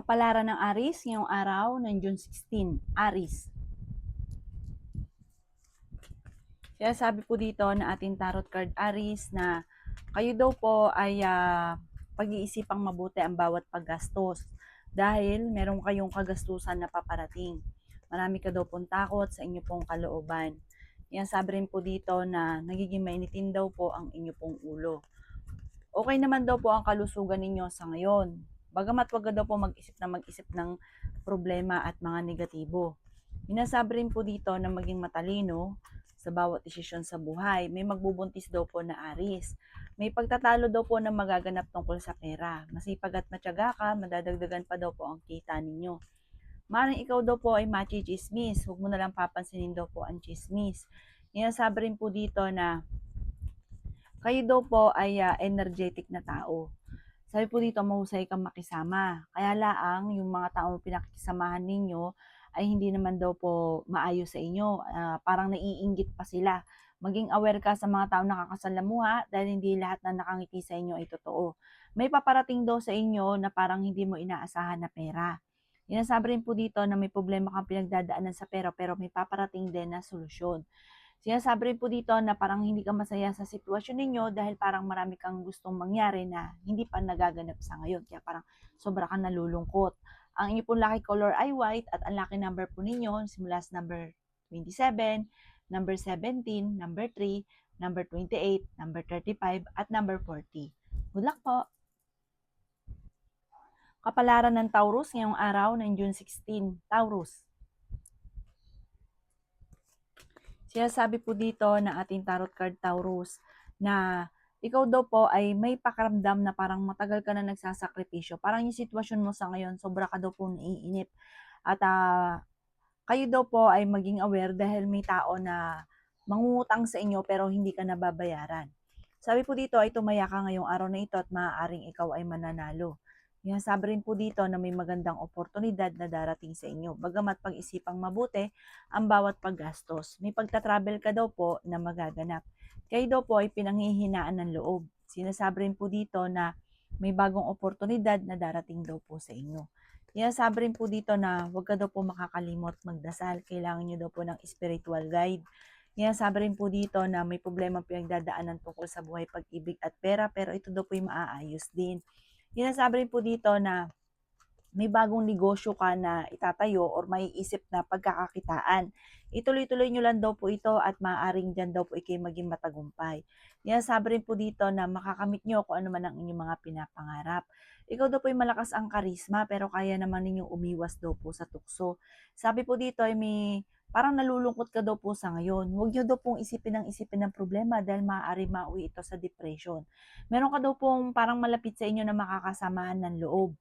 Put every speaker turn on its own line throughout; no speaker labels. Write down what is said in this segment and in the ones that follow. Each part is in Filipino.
Kapalaran ng Aris ngayong araw ng June 16. Aris. Kaya sabi po dito na ating tarot card Aris na kayo daw po ay pag-iisipang mabuti ang bawat paggastos dahil meron kayong kagastusan na paparating. Marami ka daw pong takot sa inyo pong kalooban. Yan sabi rin po dito na nagiging mainitin daw po ang inyo pong ulo. Okay naman daw po ang kalusugan ninyo sa ngayon. Bagamat wag daw po mag-isip ng problema at mga negatibo. Inasabi rin po dito na maging matalino sa bawat desisyon sa buhay. May magbubuntis daw po na Aris. May pagtatalo daw po na magaganap tungkol sa pera. Masipag at matyaga ka, madadagdagan pa daw po ang kita ninyo. Maring ikaw daw po ay machi-chismis. Huwag mo na lang papansinin daw po ang chismis. Inasabi rin po dito na kayo daw po ay energetic na tao. Sabi po dito, mahusay kang makisama. Kaya laang yung mga taong pinakisamahan ninyo ay hindi naman daw po maayos sa inyo. Parang naiinggit pa sila. Maging aware ka sa mga taong nakakasalamuha dahil hindi lahat na nakangiti sa inyo ay totoo. May paparating daw sa inyo na parang hindi mo inaasahan na pera. Sinasabi rin po dito na may problema kang pinagdadaanan sa pera pero may paparating din na solusyon. Sinasabi rin po dito na parang hindi ka masaya sa sitwasyon ninyo dahil parang marami kang gustong mangyari na hindi pa nagaganap sa ngayon. Kaya parang sobra kang nalulungkot. Ang inyo pong lucky color ay white at ang lucky number po ninyo simula sa number 27, number 17, number 3, number 28, number 35, at number 40. Good luck po! Kapalaran ng Taurus ngayong araw ng June 16. Taurus. Sinasabi po dito na ating tarot card Taurus na ikaw daw po ay may pakaramdam na parang matagal ka na nagsasakripisyo. Parang yung sitwasyon mo sa ngayon, sobra ka daw po naiinip. At kayo daw po ay maging aware dahil may tao na mangungutang sa inyo pero hindi ka nababayaran. Sabi po dito ay tumaya ka ngayong araw na ito at maaaring ikaw ay mananalo. Yan, sabi rin po dito na may magandang oportunidad na darating sa inyo. Bagamat pag-isipang mabuti ang bawat paggastos. May pagta-travel ka daw po na magaganap. Kayo daw po ay pinanghihinaan ng loob. Sinasabi rin po dito na may bagong oportunidad na darating daw po sa inyo. Yan, sabi rin po dito na huwag ka daw po makakalimot magdasal. Kailangan nyo daw po ng spiritual guide. Yan, sabi rin po dito na may problema pinagdadaanan tungkol sa buhay, pag-ibig at pera pero ito daw po yung maaayos din. Sinasabi rin po dito na may bagong negosyo ka na itatayo or maiisip na pagkakakitaan. Ituloy-tuloy nyo lang daw po ito at maaaring dyan daw po ikay maging matagumpay. Sinasabi rin po dito na makakamit nyo kung ano man ang inyong mga pinapangarap. Ikaw daw po ay malakas ang karisma pero kaya naman ninyong umiwas daw po sa tukso. Sabi po dito ay may parang nalulungkot ka daw po sa ngayon. Huwag nyo daw pong isipin ng problema dahil maaari mauwi ito sa depression. Meron ka daw pong parang malapit sa inyo na makakasamahan ng loob.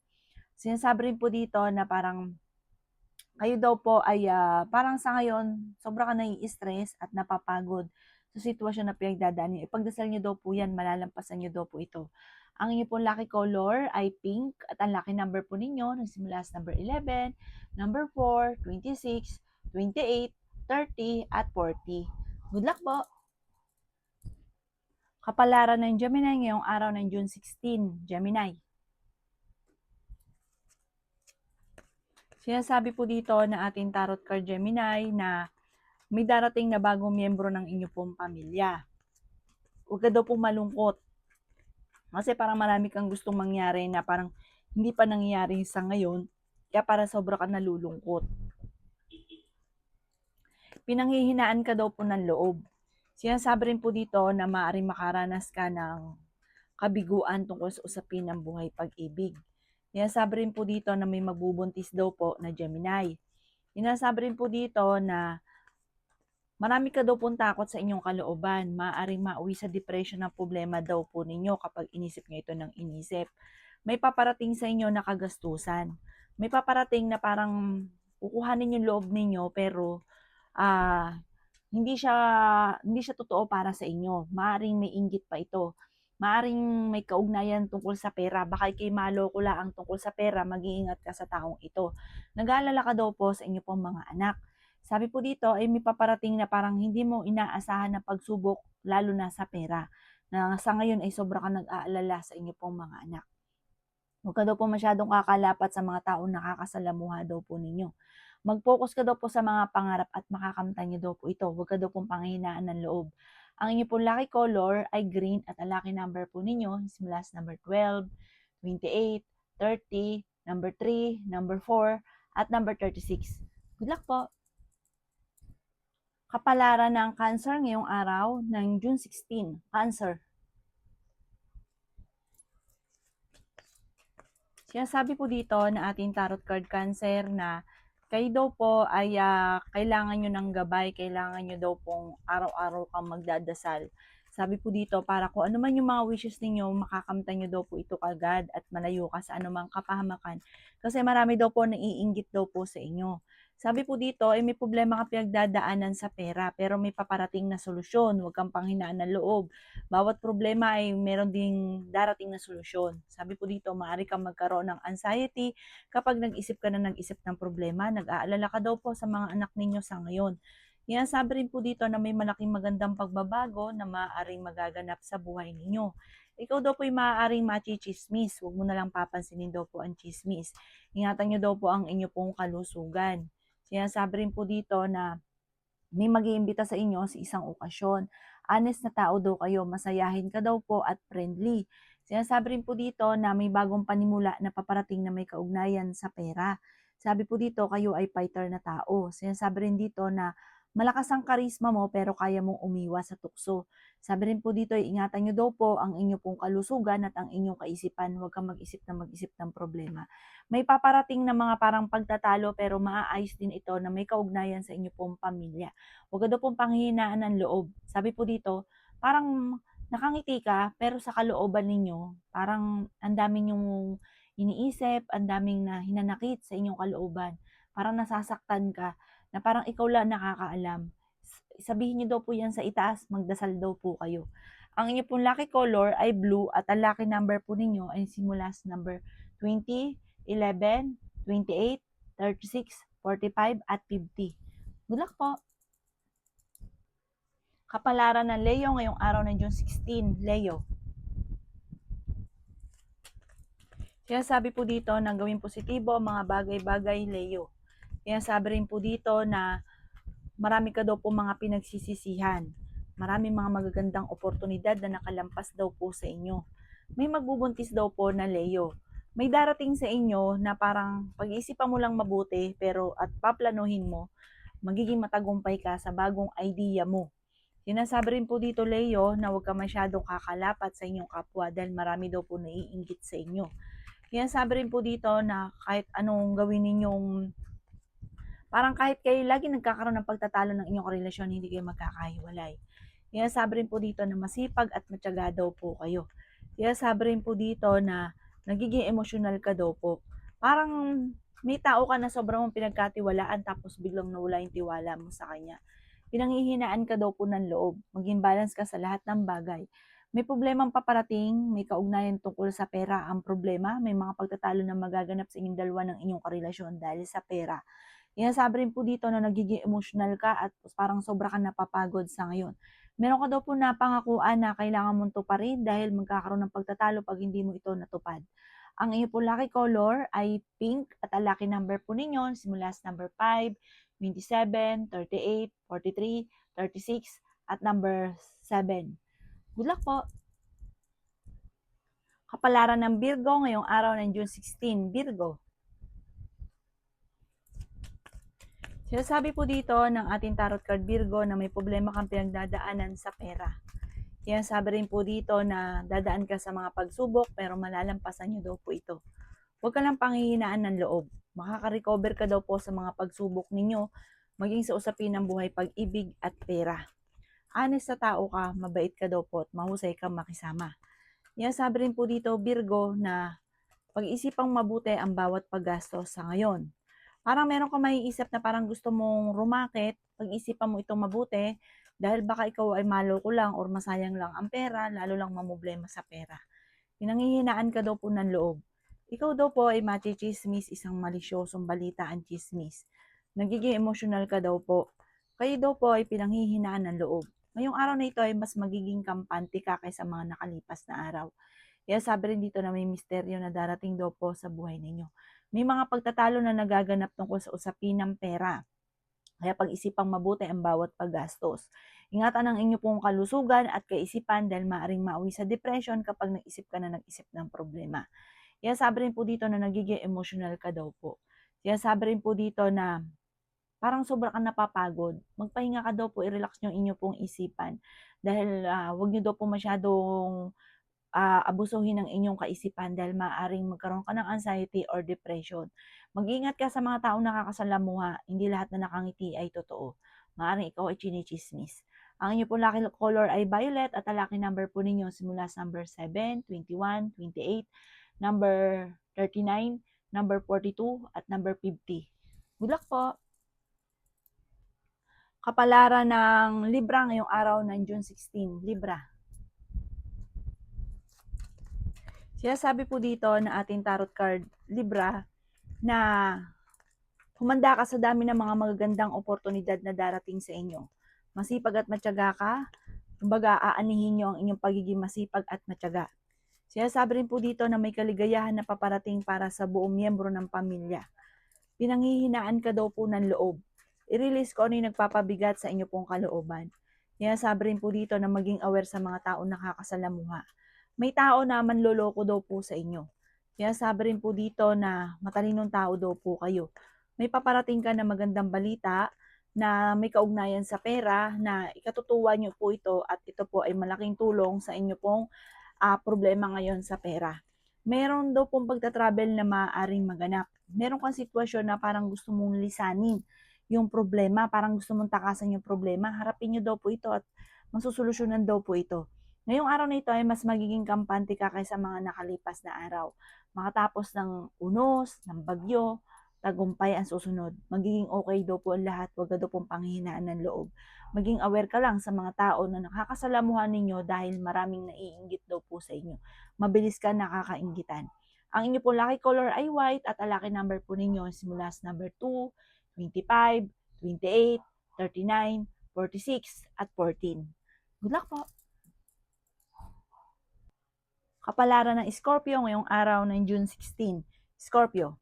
Sinasabi rin po dito na parang kayo daw po ay parang sa ngayon sobra ka nai-stress at napapagod sa sitwasyon na pinagdadaan niyo. Ipagdasal niyo daw po yan, malalampasan niyo daw po ito. Ang inyo pong lucky color ay pink at ang lucky number po ninyo nagsimula sa number 11, number 4, 26, 28, 30, at 40. Good luck po! Kapalaran ng Gemini ngayong araw ng June 16. Gemini. Sinasabi po dito na ating tarot card Gemini na may darating na bagong miyembro ng inyo pong pamilya. Huwag ka daw pong malungkot. Kasi parang marami kang gustong mangyari na parang hindi pa nangyayari sa ngayon. Kaya para sobra ka nalulungkot. Pinanghihinaan ka daw po ng loob. Sinasabi rin po dito na maaaring makaranas ka ng kabiguan tungkol sa usapin ng buhay pag-ibig. Sinasabi rin po dito na may magbubuntis daw po na Gemini. Sinasabi rin po dito na marami ka daw pong takot sa inyong kalooban. Maaaring mauwi sa depression ng problema daw po ninyo kapag inisip nyo ito ng inisip. May paparating sa inyo na kagastusan. May paparating na parang kukuhanin yung loob ninyo pero hindi siya totoo para sa inyo. Maaaring may inggit pa ito. Maaring may kaugnayan tungkol sa pera. Baka ikay maloko lang tungkol sa pera, mag-iingat ka sa taong ito. Nag-aalala ka daw po sa inyo pong mga anak. Sabi po dito ay may paparating na parang hindi mo inaasahan na pagsubok, lalo na sa pera. Na sa ngayon ay sobra ka nag-aalala sa inyo pong mga anak. Huwag ka daw po masyadong kakalapat sa mga taong nakakasalamuha daw po ninyo. Mag-focus ka daw po sa mga pangarap at makakamtan niyo daw po ito. Huwag ka daw pong panghihinaan ng loob. Ang inyo pong lucky color ay green at ang lucky number po ninyo simula sa number 12, 28, 30, number 3, number 4, at number 36. Good luck po! Kapalaran ng Cancer ngayong araw ng June 16. Cancer. Sinasabi po dito na ating tarot card Cancer na kayo daw po ay kailangan nyo ng gabay, kailangan nyo daw pong araw-araw kang magdadasal. Sabi po dito, para kung ano man yung mga wishes ninyo, makakamtan nyo daw po ito kagad at malayo ka sa anumang kapahamakan. Kasi marami daw po naiinggit daw po sa inyo. Sabi po dito, ay may problema ka pinagdadaanan sa pera, pero may paparating na solusyon. Huwag kang panghinaan ng loob. Bawat problema ay meron ding darating na solusyon. Sabi po dito, maaari kang magkaroon ng anxiety kapag nag-isip ka na nag-isip ng problema. Nag-aalala ka daw po sa mga anak ninyo sa ngayon. Yan, sabi rin po dito na may malaking magandang pagbabago na maaaring magaganap sa buhay ninyo. Ikaw daw po ay maaaring machichismis. Huwag mo na lang papansinin daw po ang chismis. Ingatan nyo daw po ang inyo pong kalusugan. Sinasabi rin po dito na may mag-iimbita sa inyo sa isang okasyon. Honest na tao daw kayo, masayahin ka daw po at friendly. Sinasabi rin po dito na may bagong panimula na paparating na may kaugnayan sa pera. Sabi po dito, kayo ay fighter na tao. Sinasabi rin dito na malakas ang karisma mo pero kaya mong umiwas sa tukso. Sabi rin po dito, ingatan nyo daw po ang inyong pong kalusugan at ang inyong kaisipan. Huwag kang mag-isip ng problema. May paparating na mga parang pagtatalo pero maaayos din ito na may kaugnayan sa inyo pong pamilya. Huwag ka daw pong panghihinaan ng loob. Sabi po dito, parang nakangiti ka pero sa kalooban ninyo, parang ang daming yung iniisip, ang daming na hinanakit sa inyong kalooban. Parang nasasaktan ka na parang ikaw lang nakakaalam. Sabihin niyo daw po yan sa itaas, magdasal daw po kayo. Ang inyo pong lucky color ay blue at ang lucky number po ninyo ay simula sa number 20, 11, 28, 36, 45, at 50. Good luck po! Kapalaran ng Leo ngayong araw ng June 16. Leo. Sinasabi po dito na gawing positibo ang mga bagay-bagay, Leo. Sinasabi rin po dito na marami ka daw po mga pinagsisisihan. Maraming mga magagandang oportunidad na nakalampas daw po sa inyo. May magbubuntis daw po na Leo. May darating sa inyo na parang pag-iisipan mo lang mabuti pero at paplanuhin mo, magiging matagumpay ka sa bagong idea mo. Sinasabi rin po dito, Leo, na huwag ka masyadong kakalapat sa inyong kapwa dahil marami daw po naiinggit sa inyo. Sinasabi rin po dito na kahit anong gawin ninyong parang kahit kayo lagi nagkakaroon ng pagtatalo ng inyong relasyon, hindi kayo magkakahiwalay. Sinasabi rin po dito na masipag at matyaga daw po kayo. Sinasabi rin po dito na nagiging emosyonal ka daw po. Parang may tao ka na sobrang mong pinagkatiwalaan tapos biglang nawala yung tiwala mo sa kanya. Pinanghihinaan ka daw po ng loob. Maging balance ka sa lahat ng bagay. May problemang paparating, may kaugnayan tungkol sa pera ang problema, may mga pagtatalo na magaganap sa inyong dalawa ng inyong karelasyon dahil sa pera. Sinasabi rin po dito na nagiging emotional ka at parang sobra ka napapagod sa ngayon. Meron ka daw po napangakuan na kailangan mong tuparin dahil magkakaroon ng pagtatalo pag hindi mo ito natupad. Ang iyo po lucky color ay pink at ang lucky number po ninyo simula sa number 5, 27, 38, 43, 36, at number 7. Good luck po! Kapalaran ng Virgo ngayong araw ng June 16. Virgo. Sinasabi po dito ng ating tarot card Virgo na may problema kang pinagdadaanan sa pera. Sinasabi rin po dito na dadaan ka sa mga pagsubok pero malalampasan nyo daw po ito. Huwag ka lang panghihinaan ng loob. Makaka-recover ka daw po sa mga pagsubok ninyo, maging sa usapin ng buhay, pag-ibig at pera. Honest sa tao ka, mabait ka daw po at mahusay kang makisama. Sinasabi rin po dito Virgo na pag-isipang mabuti ang bawat paggastos sa ngayon. Parang meron ka maiisip na parang gusto mong rumakit, pag-isipan mo itong mabuti, dahil baka ikaw ay maloko lang or masayang lang ang pera, lalo lang mamblema sa pera. Pinanghihinaan ka daw po ng loob. Ikaw daw po ay machichismis, isang malisyosong balita ang chismis. Nagiging emosyonal ka daw po. Kayo daw po ay pinanghihinaan ng loob. Ngayong araw na ito ay mas magiging kampante ka kaysa mga nakalipas na araw. Kaya sabi rin dito na may misteryo na darating daw po sa buhay ninyo. May mga pagtatalo na nagaganap tungkol sa usapin ng pera. Kaya pag-isipang mabuti ang bawat paggastos. Ingatan ang inyo pong kalusugan at kaisipan dahil maaaring mauwi sa depression kapag nag-isip ka na nag-isip ng problema. Kaya sabi rin po dito na nagiging emotional ka daw po. Kaya sabi rin po dito na parang sobra kang napapagod. Magpahinga ka daw po, i-relax nyo inyo pong isipan. Dahil wag nyo daw po masyadong abusuhin ang inyong kaisipan dahil maaaring magkaroon ka ng anxiety or depression. Mag-ingat ka sa mga taong nakakasalamuha, hindi lahat na nakangiti ay totoo. Maaaring ikaw ay chinichismis. Ang inyo pong lucky color ay violet at ang lucky number po ninyo simula sa number 7, 21, 28, number 39, number 42, at number 50. Good luck po! Kapalaran ng Libra ngayong araw ng June 16, Libra. Sinasabi po dito na ating tarot card, Libra, na humanda ka sa dami ng mga magagandang oportunidad na darating sa inyo. Masipag at matyaga ka, kumbaga aanihin nyo ang inyong pagiging masipag at matyaga. Sinasabi rin po dito na may kaligayahan na paparating para sa buong miyembro ng pamilya. Pinanghihinaan ka daw po ng loob. I-release ko ano yung nagpapabigat sa inyo pong kalooban. Sinasabi rin po dito na maging aware sa mga taong nakakasalamuha. May tao na manloloko daw po sa inyo. Kaya sabi rin po dito na matalinong tao daw po kayo. May paparating ka na magandang balita na may kaugnayan sa pera na ikatutuwa nyo po ito at ito po ay malaking tulong sa inyo pong problema ngayon sa pera. Meron daw pong pagta-travel na maaaring maganap. Meron kang sitwasyon na parang gusto mong lisanin yung problema, parang gusto mong takasan yung problema. Harapin nyo daw po ito at masusolusyonan daw po ito. Ngayong araw na ito ay mas magiging kampante ka kaysa mga nakalipas na araw. Makatapos ng unos, ng bagyo, tagumpay ang susunod. Magiging okay daw po ang lahat, huwag daw pong panghihinaan ng loob. Maging aware ka lang sa mga tao na nakakasalamuhan ninyo dahil maraming naiinggit daw po sa inyo. Mabilis ka nakakainggitan. Ang inyo po lucky color ay white at ang lucky number po ninyo simula sa number 2, 25, 28, 39, 46, at 14. Good luck po! Kapalaran ng Scorpio ngayong araw ng June 16. Scorpio.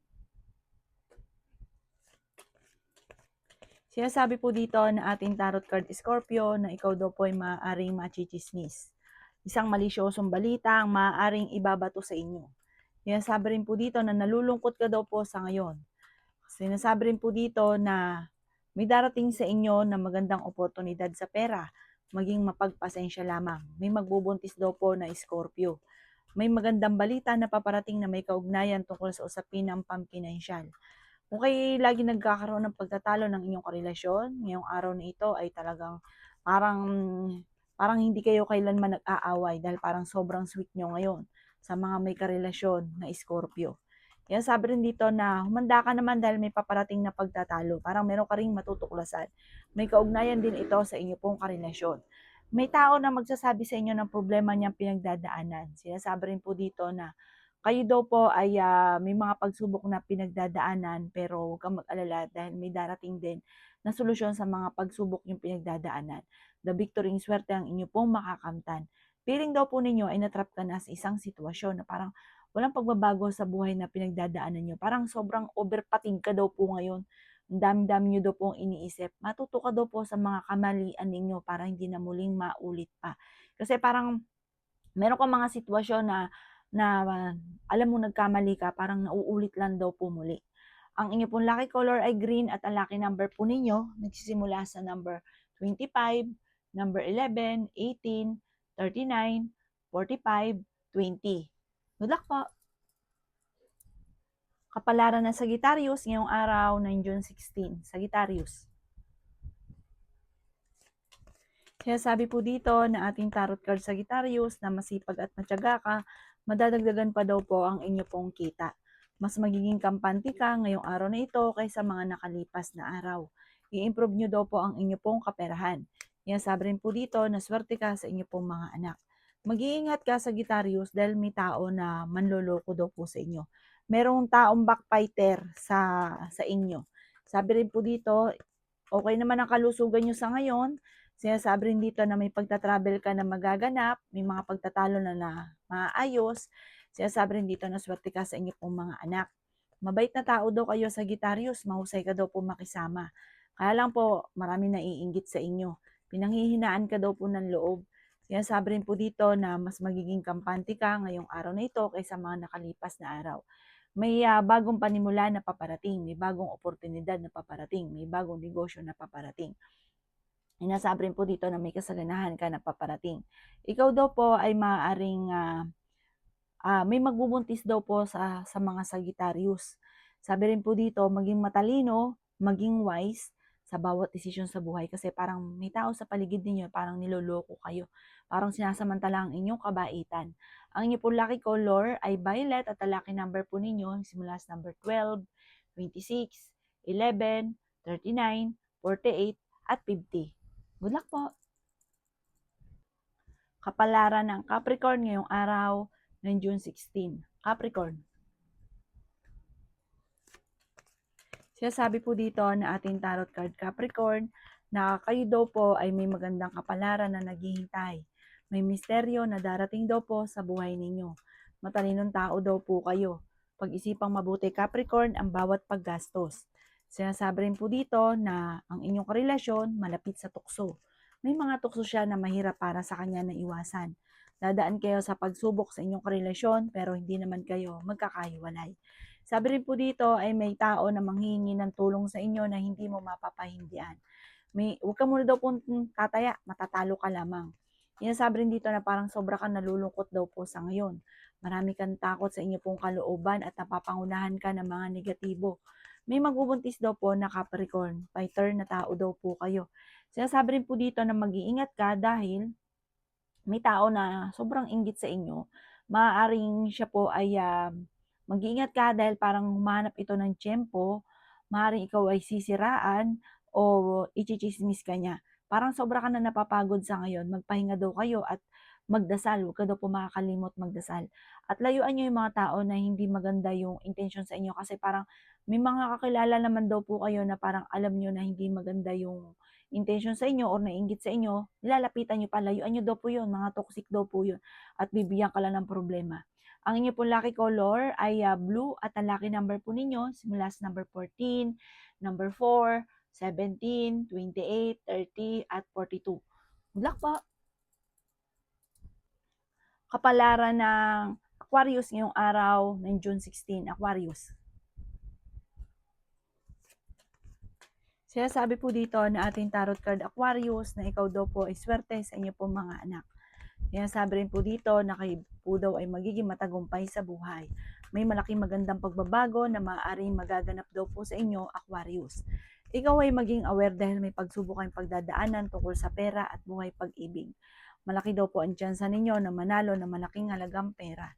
Sinasabi po dito na ating tarot card Scorpio na ikaw daw po ay maaaring machichismis. Isang malisyosong balita ang maaaring ibabato sa inyo. Sinasabi rin po dito na nalulungkot ka daw po sa ngayon. Sinasabi rin po dito na may darating sa inyo na magandang oportunidad sa pera. Maging mapagpasensya lamang. May magbubuntis daw po na Scorpio. May magandang balita na paparating na may kaugnayan tungkol sa usapin ng pampinansyal. Kung kayo lagi nagkakaroon ng pagtatalo ng inyong karelasyon, ngayong araw na ito ay talagang parang hindi kayo kailanman nag-aaway dahil parang sobrang sweet nyo ngayon sa mga may karelasyon na Scorpio. Kaya sabi rin dito na humanda ka naman dahil may paparating na pagtatalo. Parang meron ka ring matutuklasan. May kaugnayan din ito sa inyo pong karelasyon. May tao na magsasabi sa inyo ng problema niyang pinagdadaanan. Sinasabi rin po dito na kayo daw po ay may mga pagsubok na pinagdadaanan pero huwag kang mag-alala dahil may darating din na solusyon sa mga pagsubok yung pinagdadaanan. The victory, swerte ang inyo pong makakamtan. Feeling daw po ninyo ay natrap ka na sa isang sitwasyon na parang walang pagbabago sa buhay na pinagdadaanan nyo. Parang sobrang overpating ka daw po ngayon. Ang dami-dami nyo daw pong iniisip. Matuto ka daw po sa mga kamalian ninyo para hindi na muling maulit pa. Kasi parang meron kang mga sitwasyon na alam mo nagkamali ka, parang nauulit lang daw po muli. Ang inyo pong lucky color ay green at ang lucky number po ninyo nagsisimula sa number 25, number 11, 18, 39, 45, 20. Good luck po! Kapalaran ng Sagittarius ngayong araw ng June 16. Sagittarius. Kaya sabi po dito na ating tarot card Sagittarius na masipag at matyaga ka, madadagdagan pa daw po ang inyo pong kita. Mas magiging kampante ka ngayong araw na ito kaysa mga nakalipas na araw. I-improve nyo daw po ang inyo pong kaperahan. Kaya sabi rin po dito na swerte ka sa inyo pong mga anak. Mag-iingat ka Sagittarius dahil may tao na manloloko daw po sa inyo. Merong taong backbiter sa inyo. Sabi rin po dito, okay naman ang kalusugan nyo sa ngayon. Sinasabi rin dito na may pagta-travel ka na magaganap, may mga pagtatalo na maayos. Sinasabi rin dito na swerte ka sa inyo pong mga anak. Mabait na tao daw kayo, Sagittarius, mahusay ka daw po makisama. Kaya lang po, marami naiinggit sa inyo. Pinanghihinaan ka daw po ng loob. Sinasabi rin po dito na mas magiging kampante ka ngayong araw na ito kaysa mga nakalipas na araw. May bagong panimula na paparating, may bagong oportunidad na paparating, may bagong negosyo na paparating. Sinasabi rin po dito na may kasaganahan ka na paparating. Ikaw daw po ay maaaring may magbubuntis daw po sa mga Sagittarius. Sabi rin po dito, maging matalino, maging wise sa bawat desisyon sa buhay kasi parang may tao sa paligid ninyo, parang niloloko kayo. Parang sinasamantala ang inyong kabaitan. Ang inyong po lucky color ay violet at ang lucky number po ninyo simula sa number 12, 26, 11, 39, 48, at 50. Good luck po! Kapalaran ng Capricorn ngayong araw ng June 16. Capricorn. Sinasabi po dito na ating tarot card Capricorn na kayo daw po ay may magandang kapalaran na naghihintay. May misteryo na darating daw po sa buhay ninyo. Matalinong tao daw po kayo. Pag-isipang mabuti Capricorn ang bawat paggastos. Sinasabi rin po dito na ang inyong karelasyon malapit sa tukso. May mga tukso siya na mahirap para sa kanya na iwasan. Dadaan kayo sa pagsubok sa inyong karelasyon pero hindi naman kayo magkakahiwalay. Sabi rin po dito ay may tao na manghihingi ng tulong sa inyo na hindi mo mapapahindian. Huwag ka muna daw pong tataya, matatalo ka lamang. Sinasabi rin dito na parang sobra kang nalulungkot daw po sa ngayon. Marami kang takot sa inyo pong kalooban at napapangunahan ka ng mga negatibo. May magbubuntis daw po na Capricorn, fighter na tao daw po kayo. Sinasabi rin po dito na mag-iingat ka dahil may tao na sobrang inggit sa inyo. Maaaring siya po ay mag-iingat ka dahil parang humanap ito ng tiyempo, maaaring ikaw ay sisiraan o ichichismis ka niya. Parang sobra ka na napapagod sa ngayon, magpahinga daw kayo at magdasal, huwag ka daw po makakalimot magdasal. At layuan niyo yung mga tao na hindi maganda yung intention sa inyo kasi parang may mga kakilala naman daw po kayo na parang alam niyo na hindi maganda yung intention sa inyo or nainggit sa inyo, nilalapitan niyo pa, layuan niyo daw po yun, mga toxic daw po yun at bibigyan ka lang ng problema. Ang inyo pong lucky color ay blue at ang lucky number po ninyo simula sa number 14, number 4, 17, 28, 30, at 42. Good luck po! Kapalaran ng Aquarius ngayong araw ng June 16. Aquarius. Sinasabi po dito na ating tarot card Aquarius na ikaw daw po ay swerte sa inyo pong mga anak. Sinasabi rin po dito na kayo po daw ay magiging matagumpay sa buhay. May malaking magandang pagbabago na maaaring magaganap daw po sa inyo, Aquarius. Ikaw ay maging aware dahil may pagsubok kayong pagdadaanan tungkol sa pera at buhay pag-ibig. Malaki daw po ang tsansa ninyo na manalo ng malaking halagang pera.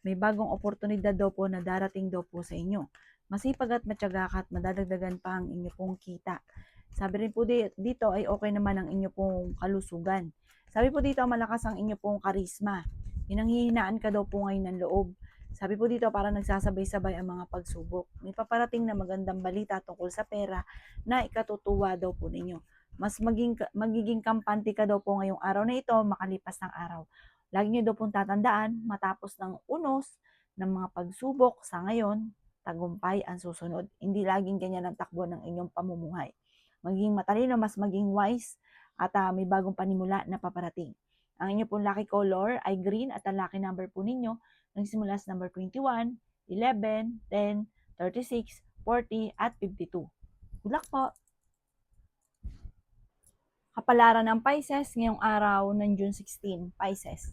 May bagong oportunidad daw po na darating daw po sa inyo. Masipag at matyaga ka at madadagdagan pa ang inyo pong kita. Sabi rin po dito ay okay naman ang inyo pong kalusugan. Sabi po dito malakas ang inyo pong karisma. Pinanghihinaan ka daw po ngayon ng loob. Sabi po dito para nagsasabay-sabay ang mga pagsubok. May paparating na magandang balita tungkol sa pera na ikatutuwa daw po ninyo. Mas magiging kampante ka daw po ngayong araw na ito makalipas ng araw. Lagi nyo daw pong tatandaan, matapos ng unos ng mga pagsubok sa ngayon, tagumpay ang susunod. Hindi laging ganyan ang takbo ng inyong pamumuhay. Maging matalino, mas maging wise, at may bagong panimula na paparating. Ang inyong pong lucky color ay green at ang lucky number po ninyo nagsimula sa number 21, 11, 10, 36, 40, at 52. Good luck po! Kapalaran ng Pisces ngayong araw ng June 16, Pisces.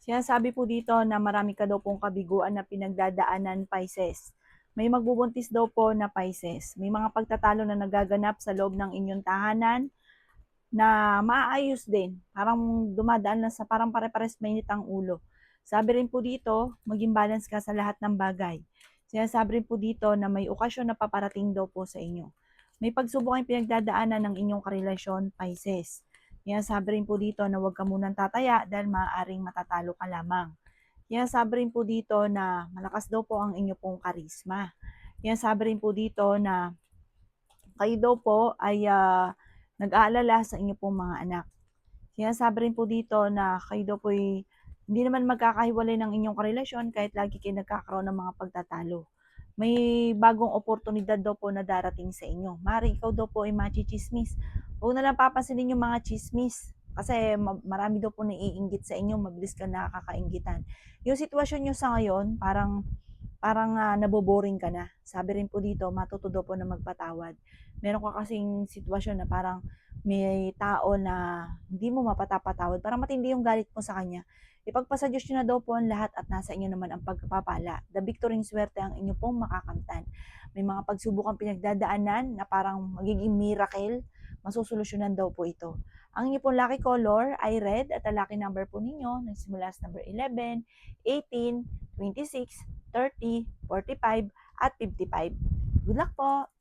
Sinasabi po dito na marami ka daw pong kabiguan na pinagdadaanan, Pisces. May magbubuntis daw po na Pisces. May mga pagtatalo na nagaganap sa loob ng inyong tahanan na maayos din. Parang dumadaan lang sa parang pare-pares mainit ang ulo. Sabi rin po dito, maging balance ka sa lahat ng bagay. Sinasabi rin po dito na may okasyon na paparating daw po sa inyo. May pagsubok ang pinagdadaanan ng inyong karelasyon, Pisces. Sinasabi rin po dito na huwag ka munang tataya dahil maaaring matatalo ka lamang. Sinasabi rin po dito na malakas daw po ang inyo pong karisma. Sinasabi rin po dito na Kayo daw po ay nag-aalala sa inyo pong mga anak. Sinasabi rin po dito na kayo daw po ay hindi naman magkakahiwalay ng inyong karelasyon kahit lagi kayo nagkakaroon ng mga pagtatalo. May bagong oportunidad daw po na darating sa inyo. Mari ikaw daw po ay machichismis. Huwag na lang papansinin yung mga chismis. Kasi marami daw po naiinggit sa inyo, mabilis ka nakakainggitan. Yung sitwasyon nyo sa ngayon, parang naboboring ka na. Sabi rin po dito, matuto daw po na magpatawad. Meron ka kasing sitwasyon na parang may tao na hindi mo mapatapatawad. Parang matindi yung galit mo sa kanya. Ipagpasa Diyos nyo na daw po ang lahat at nasa inyo naman ang pagpapala. The victory swerte ang inyo pong makakamtan. May mga pagsubok ang pinagdadaanan na parang magiging miracle. Masusolusyonan daw po ito. Ang inyo pong lucky color ay red at ang lucky number po ninyo nagsimula sa number 11, 18, 26, 30, 45, at 55. Good luck po!